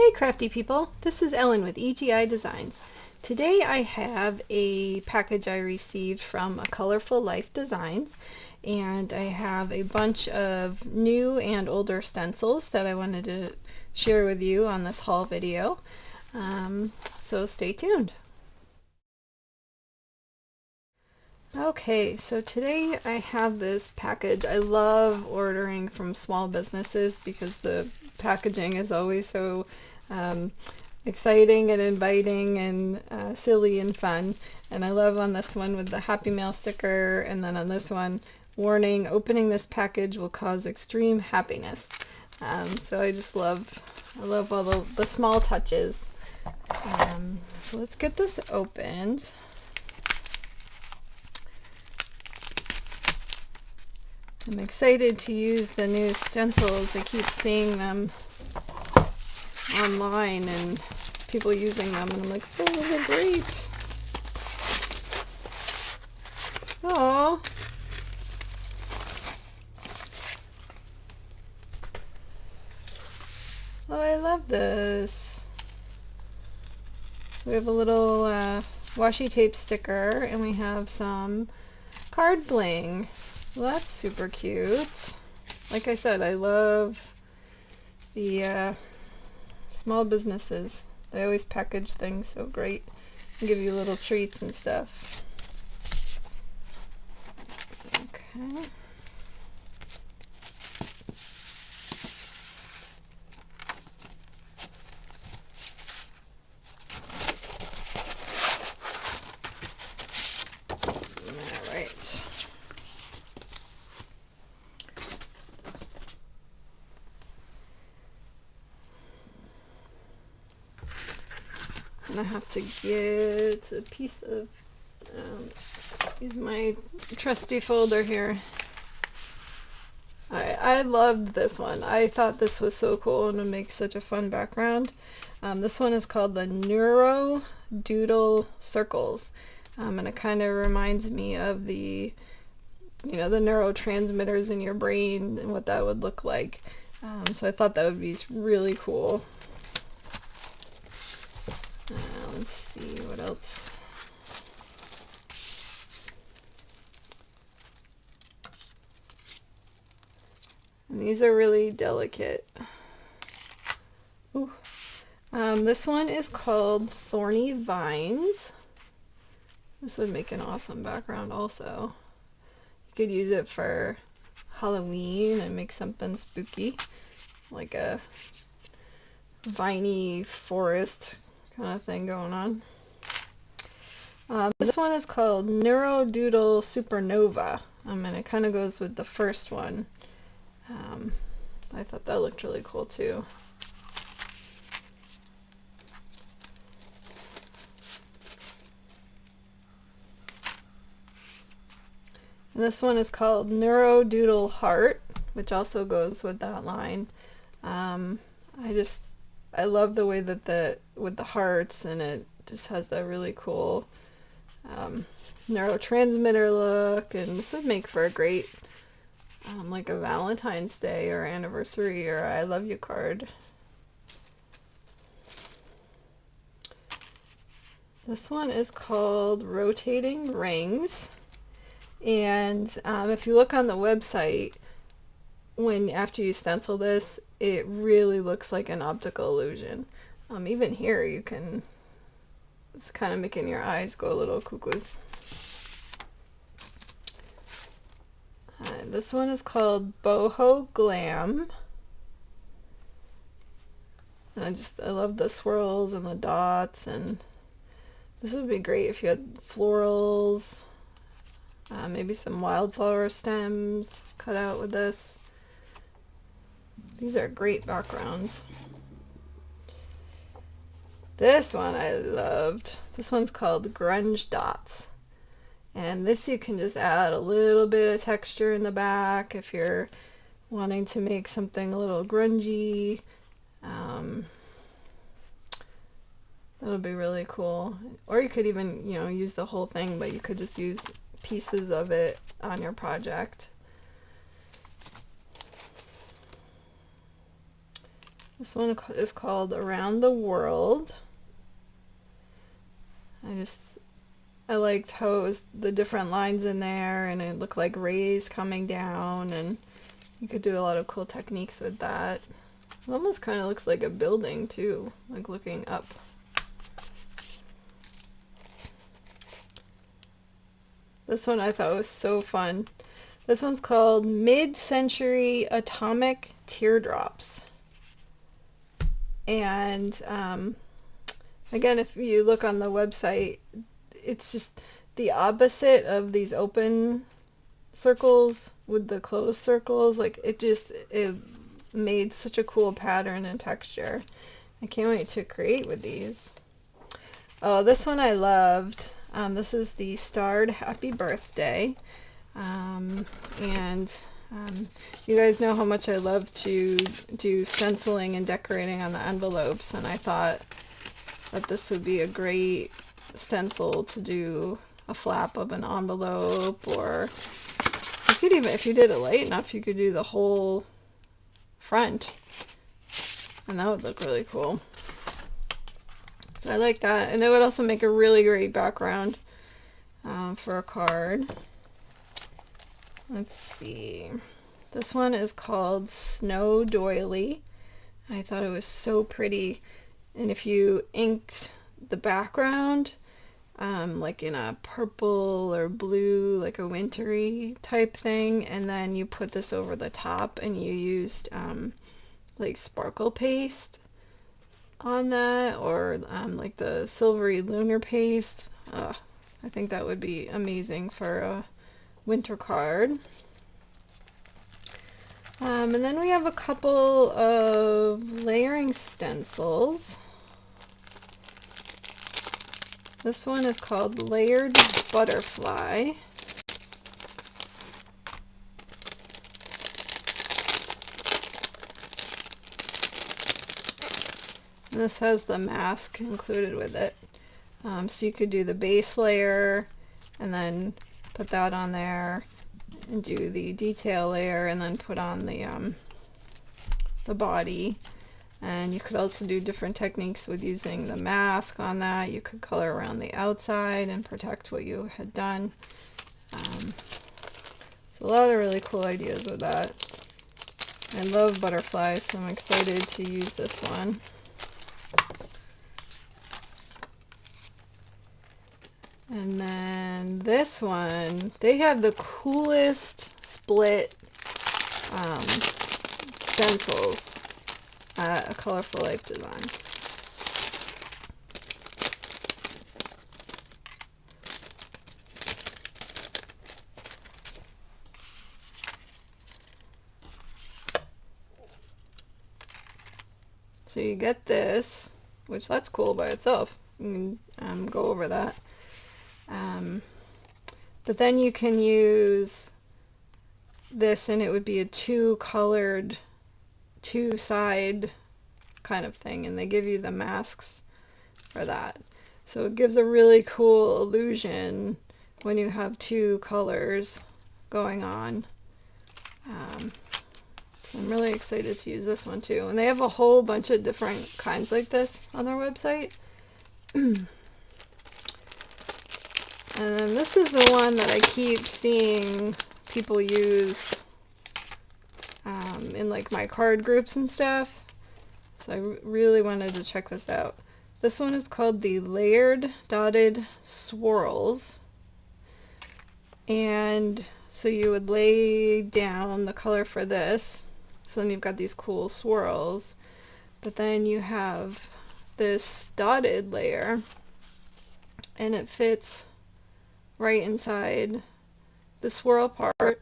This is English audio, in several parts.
Hey crafty people, this is Ellen with EGI Designs. Today I have a package I received from A Colorful Life Designs, and I have a bunch of new and older stencils that I wanted to share with you on this haul video. So stay tuned. Okay, so today I have this package. I love ordering from small businesses because the packaging is always so exciting and inviting and silly and fun. And I love on this one with the Happy Mail sticker, and then on this one, warning, opening this package will cause extreme happiness. So I just love all the small touches. So let's get this opened. I'm excited to use the new stencils. I keep seeing them online and people using them, and I'm like, oh, they're great. Oh. Oh, I love this. We have a little washi tape sticker, and we have some card bling. Well, that's super cute. Like I said, I love the small businesses. They always package things so great and give you little treats and stuff. Okay. All right. I have to get a piece of, use my trusty folder here. I loved this one. I thought this was so cool and would make such a fun background. This one is called the NeuroDoodle circles, and it kind of reminds me of the, the neurotransmitters in your brain and what that would look like. So I thought that would be really cool. Let's see what else. And these are really delicate. Ooh. This one is called Thorny Vines. This would make an awesome background also. You could use it for Halloween and make something spooky, like a viney forest kind of thing going on. This one is called NeuroDoodle Supernova, and it kind of goes with the first one. I thought that looked really cool too. And this one is called NeuroDoodle Heart, which also goes with that line. I love the way that with the hearts, and it just has that really cool neurotransmitter look, and this would make for a great like a Valentine's Day or anniversary or I love you card. This one is called Rotating Rings, and if you look on the website, after you stencil this, it really looks like an optical illusion. Even here you can, it's kind of making your eyes go a little cuckoos. This one is called BoHo Glam. And I love the swirls and the dots, and this would be great if you had florals, maybe some wildflower stems cut out with this. These are great backgrounds. This one I loved. This one's called Grunge Dots. And this you can just add a little bit of texture in the back if you're wanting to make something a little grungy. That'll be really cool. Or you could even, use the whole thing, but you could just use pieces of it on your project. This one is called Around the World. I liked how it was the different lines in there, and it looked like rays coming down, and you could do a lot of cool techniques with that. It almost kind of looks like a building too, like looking up. This one I thought was so fun. This one's called Mid-Century Atomic Teardrops. And again, if you look on the website, it's just the opposite of these open circles with the closed circles. Like it made such a cool pattern and texture. I can't wait to create with these. Oh, this one I loved. This is the Starred Happy Birthday. You guys know how much I love to do stenciling and decorating on the envelopes, and I thought that this would be a great stencil to do a flap of an envelope, or you could even, if you did it light enough, you could do the whole front, and that would look really cool. So I like that, and it would also make a really great background for a card. Let's see. This one is called Snow Doily. I thought it was so pretty, and if you inked the background like in a purple or blue, like a wintry type thing, and then you put this over the top and you used like sparkle paste on that, or like the silvery lunar paste, I think that would be amazing for a winter card. And then we have a couple of layering stencils. This one is called Layered Butterfly. And this has the mask included with it. So you could do the base layer and then put that on there, and do the detail layer, and then put on the body. And you could also do different techniques with using the mask on that. You could color around the outside and protect what you had done. So a lot of really cool ideas with that. I love butterflies, so I'm excited to use this one. And then this one, they have the coolest split stencils at A Colorful Life Design. So you get this, which that's cool by itself. You can go over that. But then you can use this, and it would be a two-colored, two-side kind of thing, and they give you the masks for that. So it gives a really cool illusion when you have two colors going on. So I'm really excited to use this one too. And they have a whole bunch of different kinds like this on their website. And then this is the one that I keep seeing people use in like my card groups and stuff. So I really wanted to check this out. This one is called the Layered Dotted Swirls. And so you would lay down the color for this. So then you've got these cool swirls. But then you have this dotted layer, and it fits right inside the swirl part,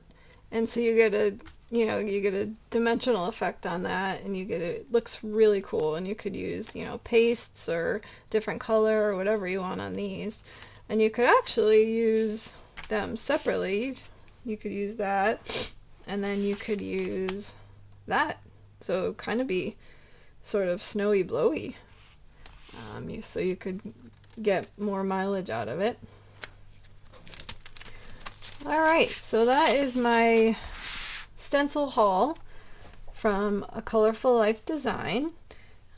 and so you get a dimensional effect on that, and it looks really cool. And you could use pastes or different color or whatever you want on these, and you could actually use them separately. You could use that, and then you could use that, so kind of be sort of snowy blowy, so you could get more mileage out of it. Alright, so that is my stencil haul from A Colorful Life Design.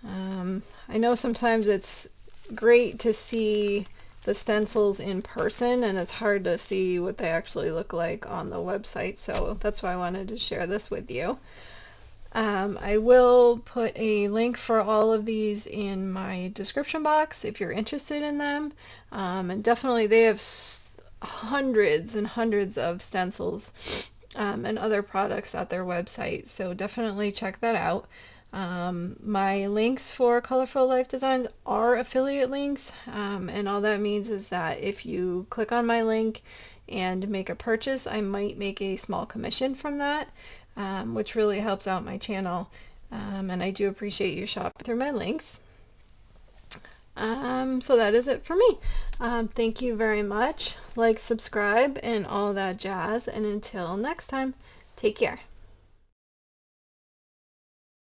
I know sometimes it's great to see the stencils in person, and it's hard to see what they actually look like on the website, so that's why I wanted to share this with you. I will put a link for all of these in my description box if you're interested in them, and definitely they have hundreds and hundreds of stencils and other products at their website, so definitely check that out. My links for Colorful Life Designs are affiliate links, and all that means is that if you click on my link and make a purchase, I might make a small commission from that, which really helps out my channel, and I do appreciate you shopping through my links. So that is it for me. Thank you very much. Like, subscribe, and all that jazz, and until next time, take care.